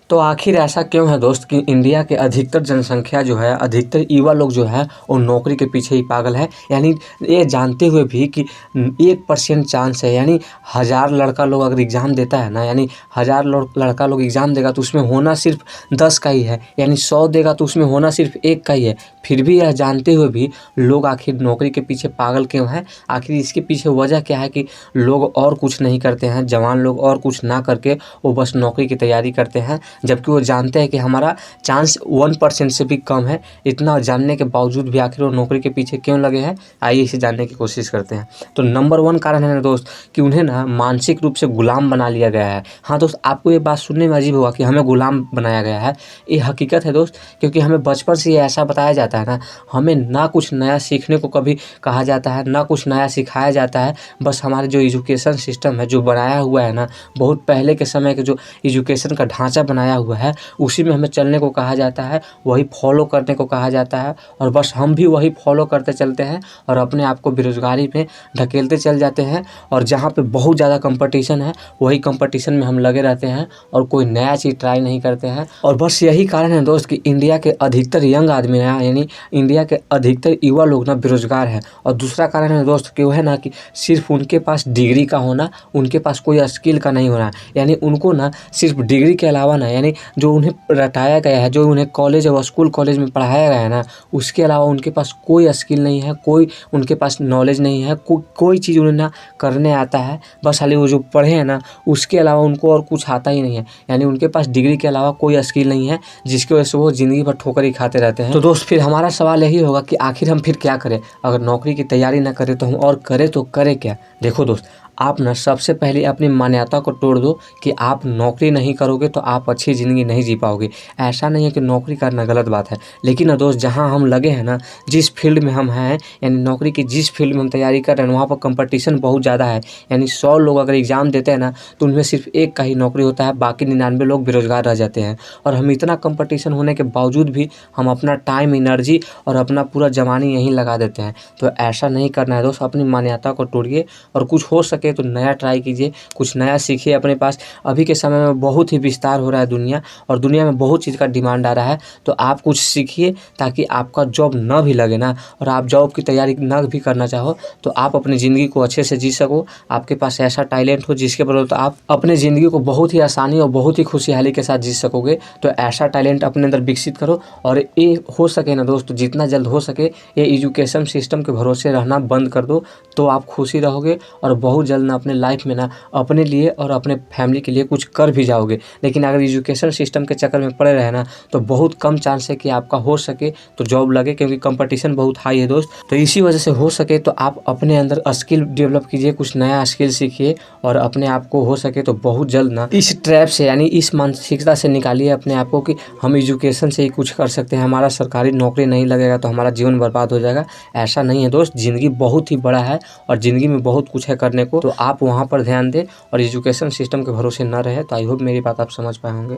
तो आखिर ऐसा क्यों है दोस्त कि इंडिया के अधिकतर जनसंख्या जो है, अधिकतर युवा लोग जो है वो नौकरी के पीछे ही पागल है। यानी ये जानते हुए भी कि 1% चांस है, यानी 1000 लड़का लोग अगर एग्ज़ाम देता है ना, यानी 1000 लड़का लोग एग्ज़ाम देगा तो उसमें होना सिर्फ 10 का ही है, यानी 100 देगा तो उसमें होना सिर्फ 1 का ही है। फिर भी यह जानते हुए भी लोग आखिर नौकरी के पीछे पागल क्यों हैं? आखिर इसके पीछे वजह क्या है कि लोग और कुछ नहीं करते हैं, जवान लोग और कुछ ना करके वो बस नौकरी की तैयारी करते हैं, जबकि वो जानते हैं कि हमारा चांस 1% से भी कम है। इतना जानने के बावजूद भी आखिर वो नौकरी के पीछे क्यों लगे हैं, आइए इसे जानने की कोशिश करते हैं। तो नंबर 1 कारण है ना दोस्त कि उन्हें ना मानसिक रूप से गुलाम बना लिया गया है। हाँ दोस्त, आपको ये बात सुनने में अजीब होगा कि हमें गुलाम बनाया गया है, ये हकीकत है दोस्त। क्योंकि हमें बचपन से ये ऐसा बताया जाता है ना, हमें ना कुछ नया सीखने को कभी कहा जाता है, ना कुछ नया सिखाया जाता है। बस हमारे जो एजुकेशन सिस्टम है जो बनाया हुआ है ना, बहुत पहले के समय के जो एजुकेशन का ढांचा बनाया हुआ है, उसी में हमें चलने को कहा जाता है, वही फॉलो करने को कहा जाता है। और बस हम भी वही फॉलो करते चलते हैं और अपने आप को बेरोज़गारी में ढकेलते चल जाते हैं। और जहाँ पे बहुत ज़्यादा कंपटीशन है, वही कंपटीशन में हम लगे रहते हैं और कोई नया चीज़ ट्राई नहीं करते हैं। और बस यही कारण है दोस्त कि इंडिया के अधिकतर यंग आदमी ना, यानी इंडिया के अधिकतर युवा लोग ना बेरोज़गार हैं। और दूसरा कारण है दोस्त कि वो है ना कि सिर्फ उनके पास डिग्री का होना, उनके पास कोई स्किल का नहीं होना। यानी उनको ना सिर्फ डिग्री के अलावा ना, यानी जो उन्हें रटाया गया है, जो उन्हें कॉलेज और स्कूल कॉलेज में पढ़ाया गया है ना, उसके अलावा उनके पास कोई स्किल नहीं है, कोई उनके पास नॉलेज नहीं है, कोई चीज़ उन्हें ना करने आता है। बस खाली वो जो पढ़े हैं ना, उसके अलावा उनको और कुछ आता ही नहीं है। यानी उनके पास डिग्री के अलावा कोई स्किल नहीं है, जिसकी वजह से वो ज़िंदगी भर ठोकर ही खाते रहते हैं। तो दोस्त फिर हमारा सवाल यही होगा कि आखिर हम फिर क्या करें? अगर नौकरी की तैयारी ना करें तो हम और करें तो करें क्या? देखो दोस्त, आप ना सबसे पहले अपनी मान्यता को तोड़ दो कि आप नौकरी नहीं करोगे तो आप अच्छी ज़िंदगी नहीं जी पाओगे। ऐसा नहीं है कि नौकरी करना गलत बात है, लेकिन ना दोस्त जहाँ हम लगे हैं ना, जिस फील्ड में हम हैं, यानी नौकरी की जिस फील्ड में हम तैयारी कर रहे हैं, वहाँ पर कंपटीशन बहुत ज़्यादा है। यानी 100 लोग अगर एग्ज़ाम देते हैं ना, तो उनमें सिर्फ 1 का ही नौकरी होता है, बाकी 99 लोग बेरोज़गार रह जाते हैं। और हम इतना कंपटीशन होने के बावजूद भी हम अपना टाइम, एनर्जी और अपना पूरा जवानी यहीं लगा देते हैं। तो ऐसा नहीं करना है दोस्त, अपनी मान्यता को तोड़िए और कुछ हो सके तो नया ट्राई कीजिए, कुछ नया सीखिए। अपने पास अभी के समय में बहुत ही विस्तार हो रहा है दुनिया, और दुनिया में बहुत चीज़ का डिमांड आ रहा है। तो आप कुछ सीखिए ताकि आपका जॉब ना भी लगे ना, और आप जॉब की तैयारी ना भी करना चाहो तो आप अपनी ज़िंदगी को अच्छे से जी सको। आपके पास ऐसा टैलेंट हो जिसके बदौलत आप अपने ज़िंदगी को बहुत ही आसानी और बहुत ही खुशहाली के साथ जी सकोगे। तो ऐसा टैलेंट अपने अंदर विकसित करो। और ये हो सके ना दोस्त, जितना जल्द हो सके ये एजुकेशन सिस्टम के भरोसे रहना बंद कर दो, तो आप खुशी रहोगे और बहुत जल्द ना अपने लाइफ में ना अपने लिए और अपने फैमिली के लिए कुछ कर भी जाओगे। लेकिन अगर एजुकेशन सिस्टम के चक्कर में पड़े रहे ना, तो बहुत कम चांस है कि आपका हो सके तो जॉब लगे, क्योंकि कंपटीशन बहुत हाई है दोस्त। तो इसी वजह से हो सके तो आप अपने अंदर स्किल डेवलप कीजिए, कुछ नया स्किल सीखिए और अपने आप को हो सके तो बहुत जल्द ना इस ट्रैप से, यानी इस मानसिकता से निकालिए अपने आप को कि हम एजुकेशन से ही कुछ कर सकते हैं, हमारा सरकारी नौकरी नहीं लगेगा तो हमारा जीवन बर्बाद हो जाएगा। ऐसा नहीं है दोस्त, ज़िंदगी बहुत ही बड़ा है और ज़िंदगी में बहुत कुछ है करने को। तो आप वहाँ पर ध्यान दें और एजुकेशन सिस्टम के भरोसे ना रहे। तो आई होप मेरी बात आप समझ पाए होंगे।